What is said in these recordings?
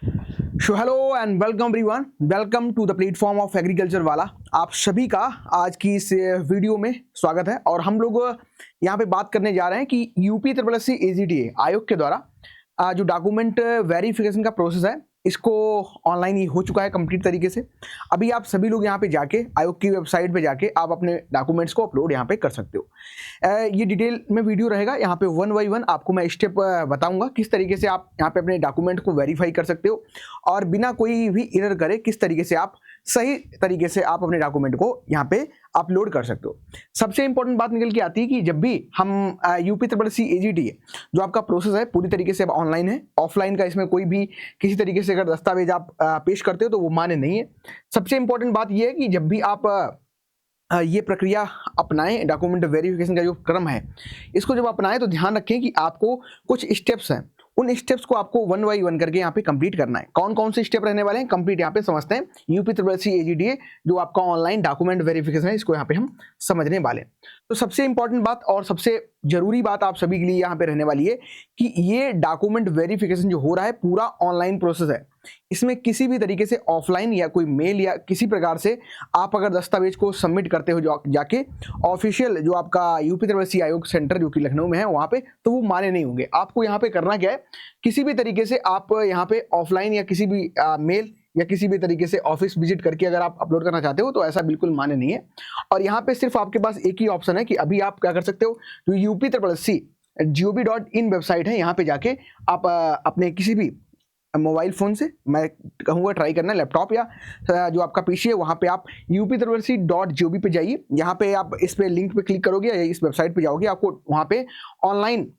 Hello and welcome everyone, welcome to the platform of agriculture वाला। आप सभी का आज की इस वीडियो में स्वागत है। और हम लोग यहाँ पे बात करने जा रहे हैं कि UP triple S C AGTA आयोग के द्वारा जो डॉक्यूमेंट वेरिफिकेशन का प्रोसेस है, इसको ऑनलाइन ही हो चुका है कंप्लीट तरीके से। अभी आप सभी लोग यहाँ पे जाके आयोग की वेबसाइट पे जाके आप अपने डॉक्यूमेंट्स को अपलोड यहाँ पे कर सकते हो। ये डिटेल में वीडियो रहेगा, यहाँ पे वन बाई वन आपको मैं स्टेप बताऊंगा किस तरीके से आप यहाँ पे अपने डॉक्यूमेंट को वेरीफाई कर सकते हो और बिना कोई भी एरर करे किस तरीके से आप सही तरीके से आप अपने डॉक्यूमेंट को यहाँ पे अपलोड कर सकते हो। सबसे इंपॉर्टेंट बात निकल के आती है कि जब भी हम यूपी ट्रिपल सी एजीटीए जो आपका प्रोसेस है पूरी तरीके से अब ऑनलाइन है, ऑफलाइन का इसमें कोई भी किसी तरीके से अगर दस्तावेज आप पेश करते हो तो वो मान्य नहीं है। सबसे इंपॉर्टेंट बात यह है कि जब भी आप ये प्रक्रिया अपनाएं, डॉक्यूमेंट वेरिफिकेशन का जो क्रम है इसको जब अपनाएं तो ध्यान रखें कि आपको कुछ स्टेप्स हैं, उन स्टेप्स को आपको वन बाई वन करके यहाँ पे कंप्लीट करना है। कौन कौन से स्टेप रहने वाले हैं कंप्लीट यहाँ पे समझते हैं। यूपी ट्रिपल सी एजीटीए जो आपका ऑनलाइन डॉक्यूमेंट वेरिफिकेशन है इसको यहाँ पे हम समझने वाले हैं। तो सबसे इंपॉर्टेंट बात और सबसे जरूरी बात आप सभी के लिए यहाँ पे रहने वाली है कि ये डॉक्यूमेंट वेरिफिकेशन जो हो रहा है पूरा ऑनलाइन प्रोसेस है। इसमें किसी भी तरीके से ऑफलाइन या कोई मेल या किसी प्रकार से आप अगर दस्तावेज को सबमिट करते हो जाके ऑफिशियल जो आपका यूपी ट्रिपल सी आयोग सेंटर जो कि लखनऊ में है वहां पे, तो वो माने नहीं होंगे। आपको यहाँ पे करना क्या है, किसी भी तरीके से आप यहाँ पे ऑफलाइन या किसी भी मेल या किसी भी तरीके से ऑफिस विजिट करके अगर आप अपलोड करना चाहते हो तो ऐसा बिल्कुल मान्य नहीं है। और यहाँ पे सिर्फ आपके पास एक ही ऑप्शन है कि अभी आप क्या कर सकते हो, जो UP triple C gov.in website है यहाँ पे जाके आप अपने किसी भी मोबाइल फोन से, मैं कहूँगा ट्राई करना, लैपटॉप या जो आपका पीसी है वहाँ पे आप UP-CC.gov पे जाइए। यहाँ पे आप इस पे लिंक पे क्लिक करोगे या इस वेबसाइट पे जाओगे, आपको वहाँ पे ऑनलाइन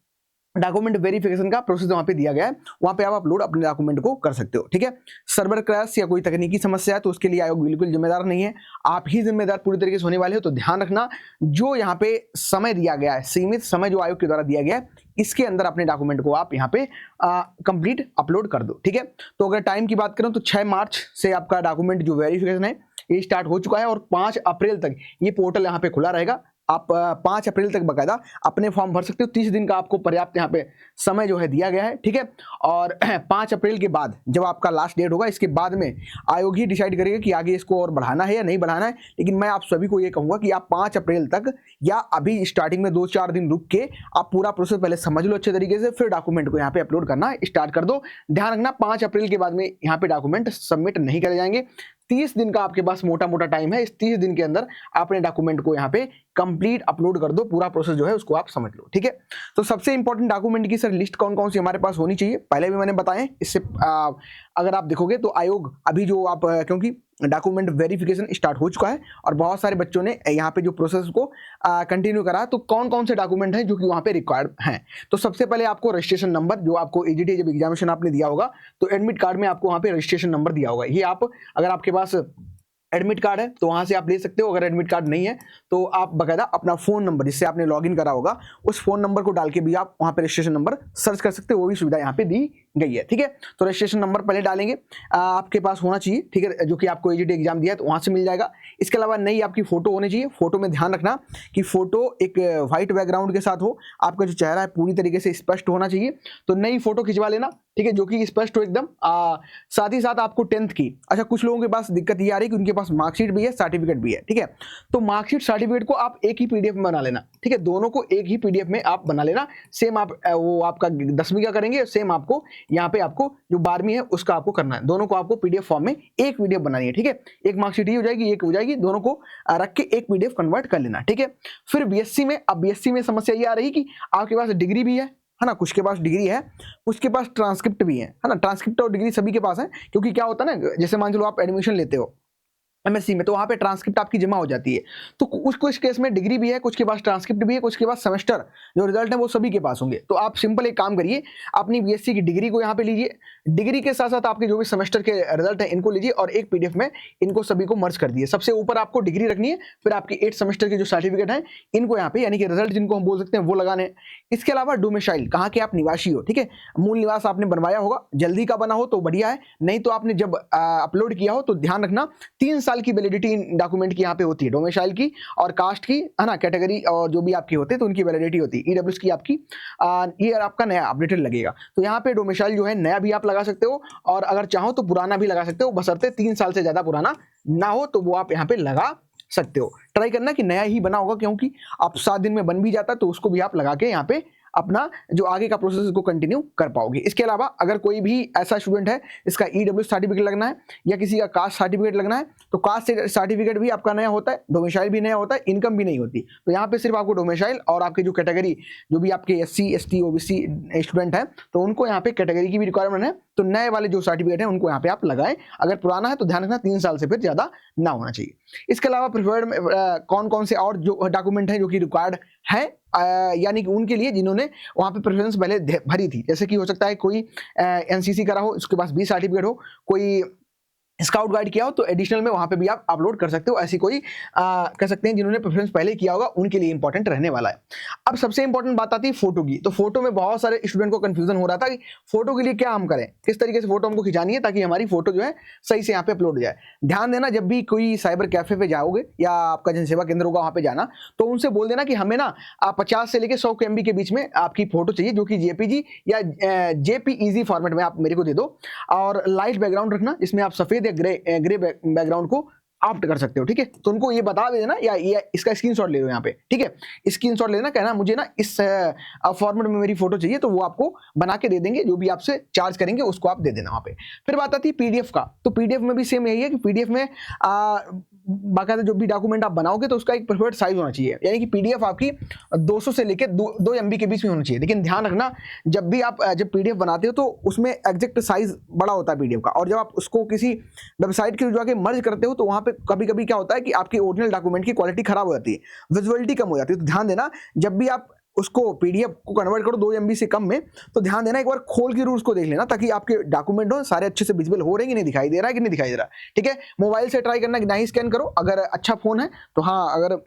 डॉक्यूमेंट वेरिफिकेशन का प्रोसेस वहाँ पे दिया गया है, वहाँ पे आप अपलोड अपने डॉक्यूमेंट को कर सकते हो। ठीक है, सर्वर क्रैश या कोई तकनीकी समस्या है तो उसके लिए आयोग बिल्कुल जिम्मेदार नहीं है, आप ही जिम्मेदार पूरी तरीके से होने वाले हो। तो ध्यान रखना, जो यहाँ पे समय दिया गया है, सीमित समय जो आयोग के द्वारा दिया गया है, इसके अंदर अपने डॉक्यूमेंट को आप यहाँ पे कंप्लीट अपलोड कर दो। ठीक है, तो अगर टाइम की बात करें तो 6 मार्च से आपका डॉक्यूमेंट जो वेरिफिकेशन है ये स्टार्ट हो चुका है और 5 अप्रैल तक ये पोर्टल यहाँ पे खुला रहेगा। आप 5 अप्रैल तक बकायदा अपने फॉर्म भर सकते हो। 30 दिन का आपको पर्याप्त यहाँ पे समय जो है दिया गया है। ठीक है, और 5 अप्रैल के बाद जब आपका लास्ट डेट होगा, इसके बाद में आयोग ही डिसाइड करेगा कि आगे इसको और बढ़ाना है या नहीं बढ़ाना है। लेकिन मैं आप सभी को ये कहूँगा कि आप 5 अप्रैल तक या अभी स्टार्टिंग में 2-4 दिन रुक के आप पूरा प्रोसेस पहले समझ लो अच्छे तरीके से, फिर डॉक्यूमेंट को यहाँ पे अपलोड करना स्टार्ट कर दो। ध्यान रखना, 5 अप्रैल के बाद में यहाँ पे डॉक्यूमेंट सबमिट नहीं करे जाएंगे। 30 दिन का आपके पास मोटा मोटा टाइम है, इस 30 दिन के अंदर अपने डॉक्यूमेंट को यहाँ पे कंप्लीट अपलोड कर दो, पूरा प्रोसेस जो है उसको आप समझ लो। ठीक है, तो सबसे इंपॉर्टेंट डॉक्यूमेंट की सर लिस्ट कौन कौन सी हमारे पास होनी चाहिए पहले भी मैंने बताए। इससे अगर आप देखोगे तो आयोग अभी जो आप क्योंकि डॉक्यूमेंट वेरिफिकेशन स्टार्ट हो चुका है और बहुत सारे बच्चों ने यहाँ पे जो प्रोसेस को कंटिन्यू करा, तो कौन कौन से डॉक्यूमेंट हैं जो कि वहाँ पे रिक्वायर्ड हैं। तो सबसे पहले आपको रजिस्ट्रेशन नंबर, जो आपको एजीटी जब एग्जामिनेशन आपने दिया होगा तो एडमिट कार्ड में आपको वहाँ पे रजिस्ट्रेशन नंबर दिया होगा। ये आप अगर आपके पास एडमिट कार्ड है तो वहां से आप ले सकते हो, अगर एडमिट कार्ड नहीं है तो आप बकायदा अपना फोन नंबर जिससे आपने लॉगिन करा होगा उस फोन नंबर को डाल के भी आप वहां पे रजिस्ट्रेशन नंबर सर्च कर सकते हो, वो भी सुविधा यहाँ पे दी गई है। ठीक है, तो रजिस्ट्रेशन नंबर पहले डालेंगे, आपके पास होना चाहिए। ठीक है, जो कि आपको एजीटी एग्जाम दिया है तो वहां से मिल जाएगा। इसके अलावा नई आपकी फोटो होनी चाहिए। फोटो में ध्यान रखना कि फोटो एक व्हाइट बैकग्राउंड के साथ हो, आपका जो चेहरा है पूरी तरीके से स्पष्ट होना चाहिए। तो नई फोटो खिंचवा लेना, ठीक है, जो कि स्पष्ट हो एकदम। साथ ही साथ आपको 10th की, अच्छा कुछ लोगों के पास दिक्कत ये आ रही है कि उनके पास मार्कशीट भी है, सर्टिफिकेट भी है। ठीक है, तो मार्कशीट सर्टिफिकेट को आप एक ही पीडीएफ में बना लेना। ठीक है, दोनों को एक ही पीडीएफ में आप बना लेना। सेम आप वो आपका 10वीं का करेंगे, सेम आपको यहाँ पे आपको जो 12वीं है उसका आपको करना है। दोनों को आपको पीडीएफ फॉर्म में एक पीडीएफ बनानी है। ठीक है, एक मार्कशीट ही हो जाएगी, एक हो जाएगी, दोनों को रख के एक पीडीएफ कन्वर्ट कर लेना। ठीक है, फिर बीएससी में, अब बीएससी में समस्या ये आ रही कि आपके पास डिग्री भी है ना, कुछ के पास डिग्री है, कुछ के पास ट्रांसक्रिप्ट भी है ना। ट्रांसक्रिप्ट और डिग्री सभी के पास है, क्योंकि क्या होता है ना, जैसे मान लो आप एडमिशन लेते हो एमएससी में तो वहाँ पे ट्रांसक्रिप्ट आपकी जमा हो जाती है। तो कुछ केस में डिग्री भी है, कुछ के पास ट्रांसक्रिप्ट भी है, कुछ के पास सेमेस्टर जो रिजल्ट है वो सभी के पास होंगे। तो आप सिंपल एक काम करिए, अपनी बीएससी की डिग्री को यहाँ पे लीजिए, डिग्री के साथ साथ आपके जो भी सेमेस्टर के रिजल्ट है इनको लीजिए और एक पीडीएफ में इनको सभी को मर्ज कर दिए। सबसे ऊपर आपको डिग्री रखनी है, फिर आपकी 8 सेमेस्टर के जो सर्टिफिकेट है इनको यहाँ पे, यानी कि रिजल्ट जिनको हम बोल सकते हैं वो लगाने हैं। इसके अलावा डोमिसाइल, कहाँ के आप निवासी हो। ठीक है, मूल निवास आपने बनवाया होगा, जल्दी का बना हो तो बढ़िया है, नहीं तो आपने जब अपलोड किया हो तो ध्यान रखना 3 साल की वैलिडिटी डॉक्यूमेंट की यहाँ पे होती है, डोमिसाइल की और कास्ट की, है ना, कैटेगरी और जो भी आपकी होते हैं तो उनकी वैलिडिटी होती है। ईडब्ल्यूएस की आपकी ईयर आपका नया अपडेटेड लगेगा। तो यहाँ पे डोमिसाइल जो है नया भी आप लगा सकते हो और अगर चाहो तो पुराना भी लगा सकते हो, बशर्ते 3 साल से ज्यादा पुराना ना हो तो वो आप यहाँ पे लगा सकते हो। ट्राई करना कि नया ही बना होगा, क्योंकि आप 7 दिन में बन भी जाता है तो उसको भी आप लगा के यहाँ पे अपना जो आगे का प्रोसेस को कंटिन्यू कर पाओगे। इसके अलावा अगर कोई भी ऐसा स्टूडेंट है इसका ईडब्ल्यूएस सर्टिफिकेट लगना है या किसी का कास्ट सर्टिफिकेट लगना है तो कास्ट सर्टिफिकेट भी आपका नया होता है, डोमिसाइल भी नया होता है, इनकम भी नहीं होती। तो यहाँ पे सिर्फ आपको डोमिसाइल और आपके जो कैटेगरी जो भी आपके SC ST OBC स्टूडेंट है तो उनको यहाँ पे कैटेगरी की भी रिक्वायरमेंट है, तो नए वाले जो सर्टिफिकेट है उनको यहाँ पे आप लगाएं। अगर पुराना है तो ध्यान रखना 3 साल से फिर ज्यादा ना होना चाहिए। इसके अलावा प्रिफर्ड कौन कौन से और जो डॉक्यूमेंट है जो कि रिक्वायर्ड है, यानी कि उनके लिए जिन्होंने वहां पे प्रेफरेंस पहले भरी थी, जैसे कि हो सकता है कोई NCC करा हो, उसके पास 20 सर्टिफिकेट हो, कोई स्काउट गाइड किया हो तो एडिशनल में वहां पे भी आप अपलोड कर सकते हो। ऐसी कोई कह सकते हैं जिन्होंने प्रेफरेंस पहले किया होगा उनके लिए इंपॉर्टेंट रहने वाला है। अब सबसे इंपॉर्टेंट बात आती है फोटो की। तो फोटो में बहुत सारे स्टूडेंट को कंफ्यूजन हो रहा था कि फोटो के लिए क्या हम करें, किस तरीके से फोटो हमको खिंचानी है ताकि हमारी फोटो जो है सही से यहाँ पे अपलोड हो जाए। ध्यान देना, जब भी कोई साइबर कैफे पे जाओगे या आपका जनसेवा केंद्र होगा वहां पे जाना तो उनसे बोल देना कि हमें ना 50 से लेकर 100 MB के बीच में आपकी फोटो चाहिए, जो कि JPG या JPEG फॉर्मेट में आप मेरे को दे दो, और लाइट बैकग्राउंड रखना जिसमें आप सफेद या ग्रे बैकग्राउंड को ऑप्ट कर सकते हो। ठीक है, तो उनको ये बता देना या इसका स्क्रीनशॉट ले लो यहाँ पे। ठीक है, स्क्रीनशॉट लेना, कहना मुझे ना इस फॉर्मेट में मेरी फोटो चाहिए, तो वो आपको बना के दे देंगे, जो भी आपसे चार्ज करेंगे उसको आप दे देना वहाँ पे। फिर बात आती है PDF का। तो PDF में भी सेम यही है कि PDF में बाकायदा जो भी डॉक्यूमेंट आप बनाओगे तो उसका एक प्रेफर्ड साइज होना चाहिए, यानी कि PDF आपकी 200 से लेकर 2 MB के बीच में होना चाहिए। लेकिन ध्यान रखना, जब भी आप जब PDF बनाते हो तो उसमें एग्जैक्ट साइज बड़ा होता है PDF का, और जब आप उसको किसी वेबसाइट के जाके मर्ज करते हो तो वहाँ पे कभी कभी क्या होता है कि आपकी ओरिजिनल डॉक्यूमेंट की क्वालिटी खराब हो जाती है, विजुअलिटी कम हो जाती है। तो ध्यान देना, जब भी आप उसको PDF को कन्वर्ट करो 2 MB से कम में, तो ध्यान देना एक बार खोल के रूल्स को देख लेना ताकि आपके डॉक्यूमेंट हो सारे अच्छे से विजिबल हो रहे हैं कि नहीं, दिखाई दे रहा है कि नहीं दिखाई दे रहा। ठीक है, मोबाइल से ट्राई करना कि नहीं स्कैन करो, अगर अच्छा फोन है तो हाँ, अगर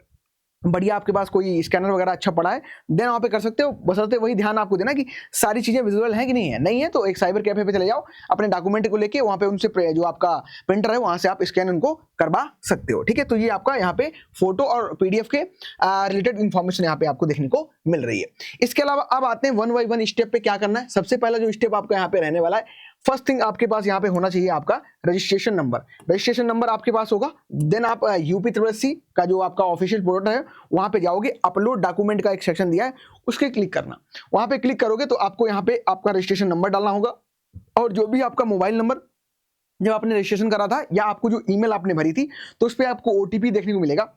बढ़िया आपके पास कोई स्कैनर वगैरह अच्छा पड़ा है देन वहाँ पे कर सकते हो, बशर्ते वही ध्यान आपको देना कि सारी चीजें विजुअल हैं कि नहीं है। नहीं है तो एक साइबर कैफे पे चले जाओ, अपने डॉक्यूमेंट को लेके वहाँ पे उनसे जो आपका प्रिंटर है वहाँ से आप स्कैन उनको करवा सकते हो। ठीक है, तो ये आपका यहाँ पे फोटो और PDF के रिलेटेड इन्फॉर्मेशन यहाँ पे आपको देखने को मिल रही है। इसके अलावा अब आते हैं 1 by 1 स्टेप पे क्या करना है। सबसे पहला जो स्टेप आपका यहाँ पे रहने वाला है, फर्स्ट थिंग आपके पास यहाँ पे होना चाहिए आपका रजिस्ट्रेशन नंबर। रजिस्ट्रेशन नंबर आपके पास होगा, देन आप UPSSC का जो आपका ऑफिशियल पोर्टल है वहां पे जाओगे, अपलोड डॉक्यूमेंट का एक सेक्शन दिया है उसके क्लिक करना। वहां पे क्लिक करोगे तो आपको यहाँ पे आपका रजिस्ट्रेशन नंबर डालना होगा, और जो भी आपका मोबाइल नंबर जब आपने रजिस्ट्रेशन करा था या आपको जो ईमेल आपने भरी थी तो उस पर आपको OTP देखने को मिलेगा।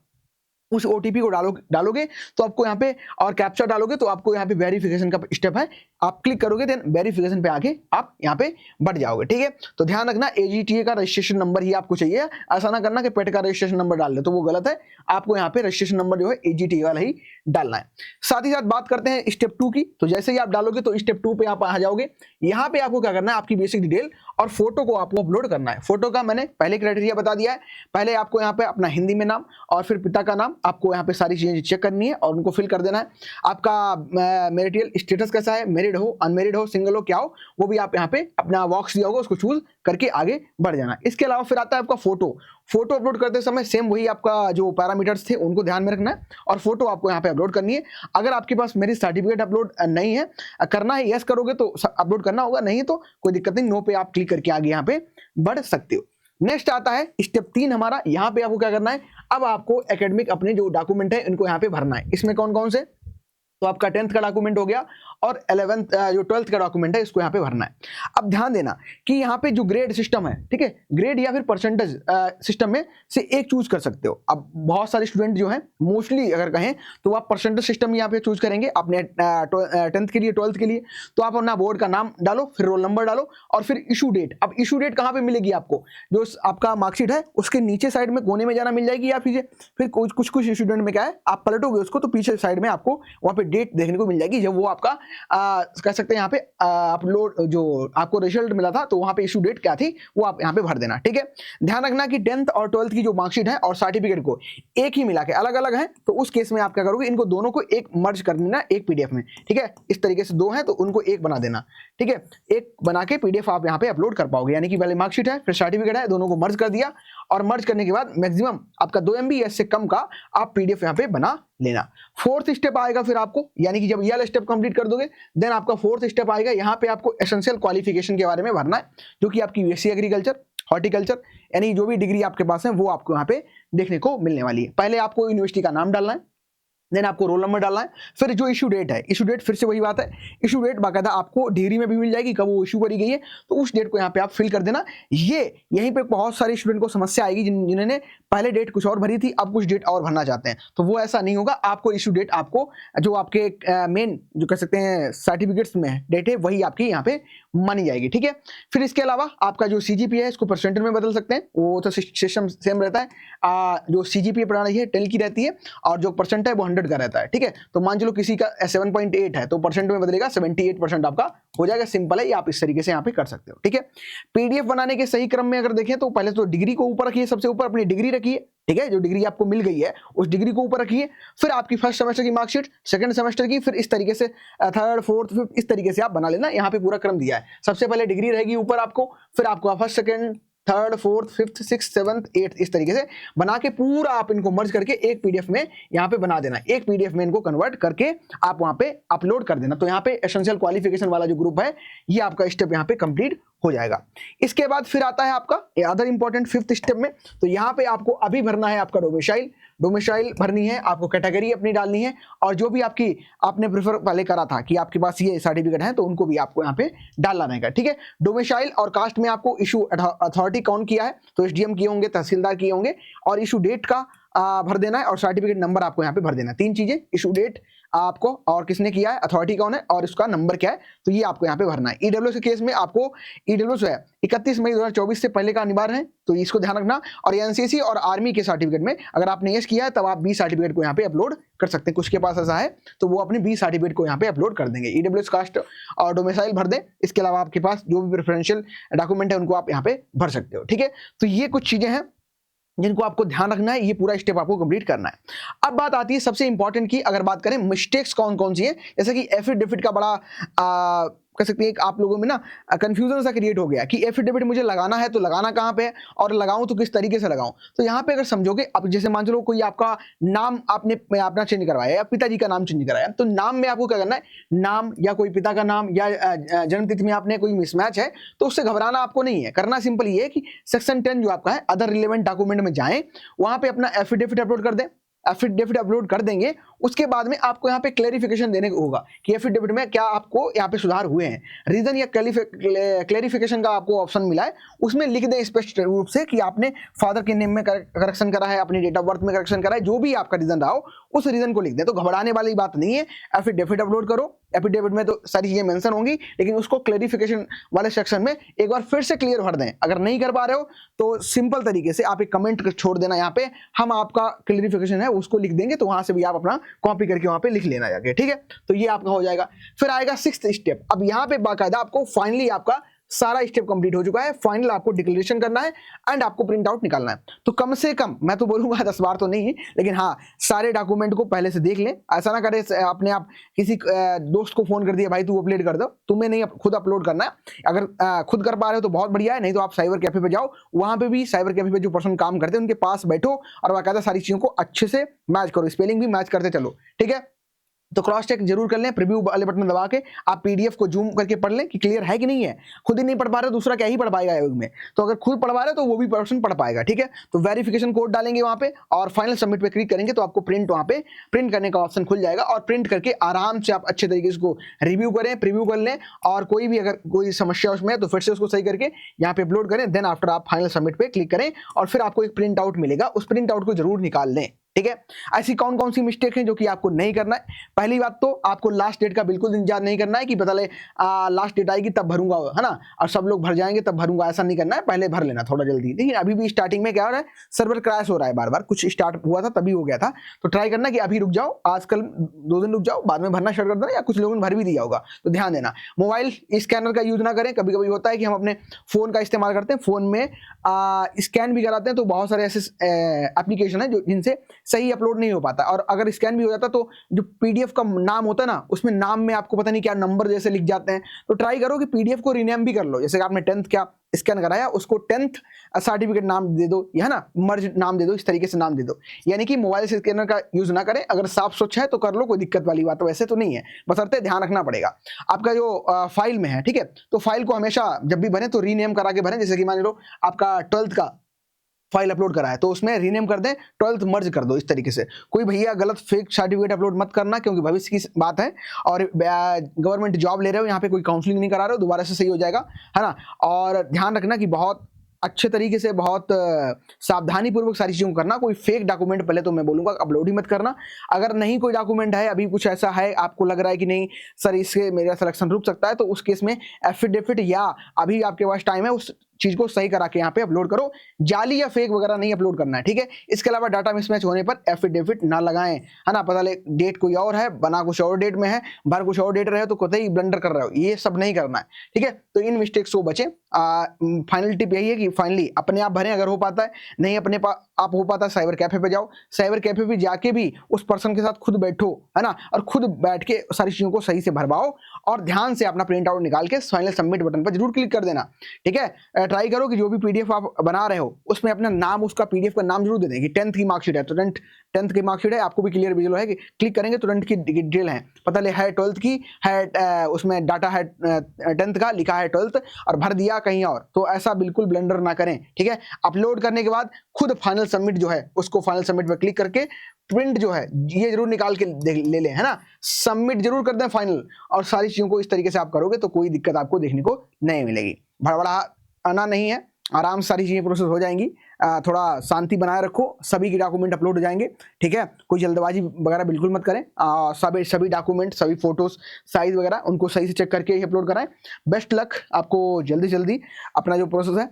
उस OTP को डालोगे तो आपको यहाँ पे, और कैप्चा डालोगे तो आपको यहाँ पे वेरिफिकेशन का स्टेप है, आप क्लिक करोगे देन वेरिफिकेशन पे आके आप यहाँ पे बढ़ जाओगे। ठीक है, तो ध्यान रखना AGTA का रजिस्ट्रेशन नंबर ही आपको चाहिए, ऐसा ना करना कि पेट का रजिस्ट्रेशन नंबर डाल दे, तो वो गलत है। आपको यहाँ पे रजिस्ट्रेशन नंबर जो है AGTA वाला ही डालना है। साथ ही साथ बात करते हैं स्टेप 2 की। तो जैसे ही आप डालोगे तो स्टेप 2 पे आप आ जाओगे। यहाँ पे आपको क्या करना है, आपकी बेसिक डिटेल और फोटो को आपको अपलोड करना है। फोटो का मैंने पहले क्राइटेरिया बता दिया है, पहले आपको यहाँ पे अपना हिंदी में नाम और फिर पिता का नाम, आपको यहाँ पे सारी चीजें चेक करनी है और उनको फिल कर देना है। आपका मैरिटल स्टेटस कैसा है, मैरिड हो, अनमैरिड हो, सिंगल हो, क्या हो, वो भी आप यहाँ पे अपना बॉक्स दिया होगा उसको चूज करके आगे बढ़ जाना। इसके अलावा फिर आता है आपका फोटो। फोटो अपलोड करते समय सेम वही आपका जो पैरामीटर्स थे उनको ध्यान में रखना है, और फोटो आपको यहाँ पे अपलोड करनी है। अगर आपके पास मैरिज सर्टिफिकेट अपलोड नहीं है, करना है, यस करोगे तो अपलोड करना होगा, नहीं तो कोई दिक्कत नहीं, नो पे आप क्लिक करके आगे यहाँ पे बढ़ सकते हो। नेक्स्ट आता है स्टेप 3 हमारा। यहाँ पे आपको क्या करना है, अब आपको एकेडमिक अपने जो डॉक्यूमेंट है इनको यहाँ पे भरना है। इसमें कौन कौन से, तो आपका 10th का डॉक्यूमेंट हो गया और 11th जो 12th का डॉक्यूमेंट है इसको यहाँ पे भरना है। अब ध्यान देना कि यहाँ पे जो ग्रेड सिस्टम है, ठीक है, ग्रेड या फिर परसेंटेज सिस्टम में से एक चूज कर सकते हो। अब बहुत सारे स्टूडेंट जो हैं मोस्टली अगर कहें तो आप परसेंटेज सिस्टम यहाँ पे चूज करेंगे अपने 10th के लिए 12th के लिए। तो आप अपना बोर्ड का नाम डालो, फिर रोल नंबर डालो और फिर इशू डेट। अब इशू डेट कहाँ पे मिलेगी आपको, जो आपका मार्कशीट है उसके नीचे साइड में कोने में जाना मिल जाएगी, या फिर कुछ स्टूडेंट में क्या है, आप पलटोगे उसको तो पीछे साइड में आपको वहाँ पे डेट देखने को मिल जाएगी, जब वो आपका कह सकते हैं यहाँ पे अपलोड जो आपको रिजल्ट मिला था तो वहाँ पे इशू डेट क्या थी वो आप यहाँ पे भर देना। ठीक है, ध्यान रखना कि 10th और 12th की जो मार्कशीट है और सर्टिफिकेट को एक ही मिला के अलग अलग है, तो उस केस में आप क्या करोगे, इनको दोनों को एक मर्ज कर देना एक PDF में। ठीक है, इस तरीके से दो हैं तो उनको एक बना देना। ठीक है, एक बना के PDF आप यहाँ पे अपलोड कर पाओगे, यानी कि पहले मार्कशीट है फिर सर्टिफिकेट है, दोनों को मर्ज कर दिया और मर्ज करने के बाद मैक्सिमम आपका 2 MB या इससे कम का आप PDF यहाँ पे बना लेना। फोर्थ स्टेप आएगा फिर आपको, यानी कि जब ये वाला स्टेप कंप्लीट कर दोगे देन आपका फोर्थ स्टेप आएगा, यहाँ पे आपको एसेंशियल क्वालिफिकेशन के बारे में भरना है, जो कि आपकी BSc एग्रीकल्चर, हॉर्टिकल्चर, यानी जो भी डिग्री आपके पास है वो आपको यहाँ पे देखने को मिलने वाली है। पहले आपको यूनिवर्सिटी का नाम डालना है, देन आपको रोल नंबर डालना है, फिर जो इशू डेट है, इशू डेट फिर से वही बात है, इशू डेट बाकायदा आपको डिग्री में भी मिल जाएगी, कब वो इशू करी गई है तो उस डेट को यहाँ पे आप फिल कर देना। ये यहीं पे बहुत सारे स्टूडेंट को समस्या आएगी जिन्होंने पहले डेट कुछ और भरी थी, अब कुछ डेट और भरना चाहते हैं, तो वो ऐसा नहीं होगा। आपको इशू डेट, आपको जो आपके मेन जो कह सकते हैं सर्टिफिकेट्स में डेट है वही आपकी यहाँ पे मानी जाएगी, ठीक है। फिर इसके अलावा आपका जो CGPA है इसको परसेंटेज में बदल सकते हैं, वो तो सिस्टम सेम रहता है। जो CGPA प्रणाली है 10 की रहती है और जो परसेंट है वो 100 का रहता है, ठीक है। तो मान चलो किसी का 7.8 है तो परसेंट में बदलेगा 78% आपका हो जाएगा। सिंपल है, ये आप इस तरीके से यहाँ पे कर सकते हो, ठीक है। PDF बनाने के सही क्रम में अगर देखें तो पहले तो डिग्री को ऊपर रखिए, सबसे ऊपर अपनी डिग्री रखिए, ठीक है। जो डिग्री आपको मिल गई है उस डिग्री को ऊपर रखिए, फिर आपकी फर्स्ट सेमेस्टर की मार्कशीट, सेकंड सेमेस्टर की, फिर इस तरीके से थर्ड, फोर्थ, फिफ्थ, इस तरीके से आप बना लेना। यहाँ पे पूरा क्रम दिया है, सबसे पहले डिग्री रहेगी ऊपर आपको, फिर आपको first, second, third, fourth, fifth, six, seventh, eighth, इस तरीके से बना के पूरा आप इनको मर्ज करके एक PDF में यहाँ पे बना देना। एक PDF में इनको कन्वर्ट करके आप वहाँ पे अपलोड कर देना। तो यहाँ पे एसेंशियल क्वालिफिकेशन वाला जो ग्रुप है ये आपका स्टेप यहाँ पे कंप्लीट हो जाएगा। इसके बाद फिर आता है आपका अदर इंपॉर्टेंट फिफ्थ स्टेप में, तो यहाँ पे आपको अभी भरना है आपका डोमिसाइल भरनी है, आपको कैटेगरी अपनी डालनी है, और जो भी आपकी आपने प्रेफर पहले करा था कि आपके पास ये सर्टिफिकेट है तो उनको भी आपको यहाँ पे डालना रहेगा, ठीक है। डोमिसाइल और कास्ट में आपको इशू अथॉरिटी कौन किया है, तो SDM किए होंगे, तहसीलदार किए होंगे, और इशू डेट का भर देना है, और सर्टिफिकेट नंबर आपको यहाँ पे भर देना है। 3 चीजें, इशू डेट आपको और किसने किया है, अथॉरिटी कौन है, और इसका नंबर क्या है, तो ये आपको यहाँ पे भरना है। EWS के केस में आपको EWS है 31 मई 2024 से पहले का अनिवार्य है, तो इसको ध्यान रखना। और NCC और आर्मी के सर्टिफिकेट में अगर आपने यस किया है तब आप B सर्टिफिकेट को यहाँ पे अपलोड कर सकते हैं। कुछ के पास ऐसा है तो वो अपने B सर्टिफिकेट को यहाँ पे अपलोड कर देंगे। EWS कास्ट और डोमिसाइल भर दें, इसके अलावा आपके पास जो भी प्रेफरेंशियल डॉक्यूमेंट है उनको आप यहाँ पे भर सकते हो, ठीक है। तो ये कुछ चीजें हैं जिनको आपको ध्यान रखना है, ये पूरा स्टेप आपको कंप्लीट करना है। अब बात आती है सबसे इंपॉर्टेंट की, अगर बात करें मिस्टेक्स कौन कौन सी है, जैसे कि एफिडेविट का बड़ा कह सकते हैं आप लोगों में ना कंफ्यूजन सा क्रिएट हो गया कि एफिडेविट मुझे लगाना है तो लगाना कहाँ पे है और लगाऊं तो किस तरीके से लगाऊं। तो यहाँ पे अगर समझोगे, अब जैसे मान चलो कोई आपका नाम आपने अपना चेंज करवाया या पिताजी का नाम चेंज कराया, तो नाम में आपको क्या करना है, नाम या कोई पिता का नाम या जन्म तिथि में आपने कोई मिसमैच है तो उससे घबराना आपको नहीं है। करना सिंपल ये है कि सेक्शन 10 जो आपका है अदर रिलेवेंट डॉक्यूमेंट में जाएं, वहां पे अपना एफिडेविट अपलोड कर दें। एफिडेविट अपलोड कर देंगे, उसके बाद में आपको यहाँ पे क्लेरिफिकेशन देने को होगा कि एफिडेविट में क्या आपको यहाँ पे सुधार हुए हैं। रीजन या क्लेरिफिकेशन का आपको ऑप्शन मिला है, उसमें लिख दें स्पष्ट रूप से कि आपने फादर के नेम में करेक्शन करा है, अपनी डेट ऑफ बर्थ में करेक्शन करा है, जो भी आपका रीजन रहा हो उस रीजन को लिख दें। तो घबराने वाली बात नहीं है, एफिडेविट अपलोड करो, एफिडेविट में तो सारी चीजें मेंशन होंगी, लेकिन उसको क्लेरिफिकेशन वाले सेक्शन में एक बार फिर से क्लियर भर दें। अगर नहीं कर पा रहे हो तो सिंपल तरीके से आप एक कमेंट छोड़ देना, यहाँ पे हम आपका क्लेरिफिकेशन है उसको लिख देंगे, तो वहां से भी आप अपना कॉपी करके वहां पे लिख लेना जाके, ठीक है। तो ये आपका हो जाएगा। फिर आएगा सिक्स्थ स्टेप। अब यहाँ पे बाकायदा आपको फाइनली आपका सारा स्टेप कंप्लीट हो चुका है, फाइनल आपको डिक्लेरेशन करना है एंड आपको प्रिंट आउट निकालना है। तो कम से कम मैं तो बोलूंगा 10 बार तो नहीं, लेकिन हाँ सारे डॉक्यूमेंट को पहले से देख लें। ऐसा ना करें अपने आप किसी दोस्त को फोन कर दिया भाई तू अपलोड कर दो, तुम्हें नहीं खुद अपलोड करना है। अगर खुद कर पा रहे हो तो बहुत बढ़िया है, नहीं तो आप साइबर कैफे पे जाओ, वहां पे भी साइबर कैफे पे जो पर्सन काम करते हैं उनके पास बैठो और बाकायदा सारी चीजों को अच्छे से मैच करो, स्पेलिंग भी मैच करते चलो, ठीक है। तो क्रॉस चेक जरूर कर लें, प्रीव्यू वाले बटन दबा के आप PDF को जूम करके पढ़ लें कि क्लियर है कि नहीं है। खुद ही नहीं पढ़ पा रहे दूसरा क्या ही पढ़ पाएगा आयोग में, तो अगर खुद पढ़ पा रहे तो वो भी पर्सन पढ़ पाएगा, ठीक है। तो वेरिफिकेशन कोड डालेंगे वहां पे और फाइनल सबमिट पे क्लिक करेंगे तो आपको प्रिंट वहां पे प्रिंट करने का ऑप्शन खुल जाएगा, और प्रिंट करके आराम से आप अच्छे तरीके से उसको रिव्यू करें, प्रीव्यू कर लें, और कोई भी अगर कोई समस्या उसमें है तो फिर से उसको सही करके यहाँ पे अपलोड करें। देन आफ्टर आप फाइनल सबमिट पे क्लिक करें और फिर आपको एक प्रिंट आउट मिलेगा, उस प्रिंट आउट को जरूर निकाल लें, ठीक है। ऐसी कौन कौन सी मिस्टेक है जो कि आपको नहीं करना है। पहली बात तो आपको लास्ट डेट का बिल्कुल इंतजार नहीं करना है कि पता ले लास्ट डेट आएगी तब भरूंगा, है ना, और सब लोग भर जाएंगे तब भरूंगा, ऐसा नहीं करना है। पहले भर लेना थोड़ा जल्दी। लेकिन अभी भी स्टार्टिंग में क्या हो रहा है, सर्वर क्रैश हो रहा है बार बार, कुछ स्टार्ट हुआ था तभी हो गया था, तो ट्राई करना कि अभी रुक जाओ, आजकल 2 दिन रुक जाओ, बाद में भरना स्टार्ट कर देना, या कुछ लोगों ने भर भी दिया होगा तो ध्यान देना। मोबाइल स्कैनर का यूज ना करें, कभी कभी होता है कि हम अपने फोन का इस्तेमाल करते हैं, फोन में स्कैन भी कराते हैं, तो बहुत सारे ऐसे एप्लीकेशन है जिनसे सही अपलोड नहीं हो पाता, और अगर स्कैन भी हो जाता तो जो पीडीएफ का नाम होता है ना, उसमें नाम में आपको पता नहीं क्या नंबर जैसे लिख जाते हैं। तो ट्राई करो कि पीडीएफ को रीनेम भी कर लो, जैसे आपने 10th क्या स्कैन कराया उसको 10th सर्टिफिकेट नाम दे दो, है ना, मर्ज नाम दे दो, इस तरीके से नाम दे दो। यानी कि मोबाइल से स्कैनर का यूज ना करें, अगर साफ स्वच्छ है तो कर लो, कोई दिक्कत वाली बात तो वैसे तो नहीं है, बशर्ते ध्यान रखना पड़ेगा आपका जो फाइल में है, ठीक है। तो फाइल को हमेशा जब भी भरें तो रीनेम करा के भरें। जैसे कि मान लो आपका 12th का फाइल अपलोड करा है तो उसमें रीनेम कर दें, 12th मर्ज कर दो, इस तरीके से। कोई भैया गलत फेक सर्टिफिकेट अपलोड मत करना, क्योंकि भविष्य की बात है, और गवर्नमेंट जॉब ले रहे हो, यहाँ पे कोई काउंसलिंग नहीं करा रहे हो, दोबारा से सही हो जाएगा, है ना। और ध्यान रखना कि बहुत अच्छे तरीके से, बहुत सावधानी पूर्वक सारी चीजों को करना। कोई फेक डॉक्यूमेंट पहले तो मैं बोलूंगा अपलोड ही मत करना। अगर नहीं कोई डॉक्यूमेंट है, अभी कुछ ऐसा है आपको लग रहा है कि नहीं सर इससे मेरा सिलेक्शन रुक सकता है, तो उस केस में एफिडेविट या अभी आपके पास टाइम है उस चीज को सही करा के यहाँ पे अपलोड करो। जाली या फेक वगैरह नहीं अपलोड करना है, ठीक है। इसके अलावा डाटा मिसमैच होने पर एफिडेविट ना लगाएं, है ना। पता ले डेट कोई और है, बना कुछ और डेट में है, भर कुछ और डेट रहे तो कतई ब्लंडर कर रहे हो, ये सब नहीं करना है, ठीक है। तो इन मिस्टेक्स से बचें। फाइनल टिप यही है कि फाइनली अपने आप भरें, अगर हो पाता है, नहीं अपने आप हो पाता है साइबर कैफे पे जाओ, साइबर कैफे पे जाके भी उस पर्सन के साथ खुद बैठो, है ना, और खुद बैठ के सारी चीजों को सही से भरवाओ, और ध्यान से अपना प्रिंट आउट निकाल के फाइनल सबमिट बटन पर जरूर क्लिक कर देना, ठीक है। ट्राई करो कि जो भी पीडीएफ आप बना रहे हो उसमें अपना नाम, उसका पीडीएफ का नाम जरूर दे दें कि 10th की मार्कशीट है तो 10th की मार्कशीट है, आपको भी क्लियर विजुअल है कि क्लिक करेंगे तो 10th की डिटेल है, पता ले है 12th की है, उसमें डाटा है 10th का, लिखा है 12th और भर दिया कहीं और। तो ऐसा बिल्कुल ब्लंडर ना करें, ठीक है। अपलोड करने के बाद खुद फाइनल सबमिट जो है उसको फाइनल सबमिट पर क्लिक करके प्रिंट जो है ये जरूर निकाल के ले लें, है ना। सबमिट जरूर कर दें फाइनल, और सारी चीजों को इस तरीके से आप करोगे तो कोई दिक्कत आपको देखने को नहीं मिलेगी। भड़बड़ा आना नहीं है, आराम से सारी चीजें प्रोसेस हो जाएंगी। थोड़ा शांति बनाए रखो, सभी के डॉक्यूमेंट अपलोड हो जाएंगे, ठीक है। कोई जल्दबाजी वगैरह बिल्कुल मत करें। सभी डॉक्यूमेंट, सभी फोटोज साइज वगैरह उनको सही से चेक करके ही अपलोड कराएं। बेस्ट लक आपको, जल्दी जल्दी अपना जो प्रोसेस है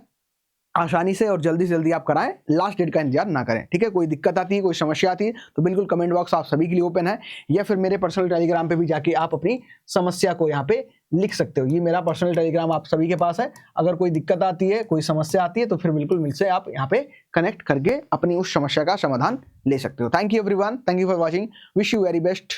आसानी से और जल्दी से जल्दी आप कराएं, लास्ट डेट का इंतजार ना करें, ठीक है। कोई दिक्कत आती है, कोई समस्या आती है तो बिल्कुल कमेंट बॉक्स आप सभी के लिए ओपन है, या फिर मेरे पर्सनल टेलीग्राम पे भी जाके आप अपनी समस्या को यहाँ पे लिख सकते हो। ये मेरा पर्सनल टेलीग्राम आप सभी के पास है। अगर कोई दिक्कत आती है, कोई समस्या आती है तो फिर बिल्कुल मुझसे आप यहाँ पे कनेक्ट करके अपनी उस समस्या का समाधान ले सकते हो। Thank you everyone, thank you for watching, wish you very best.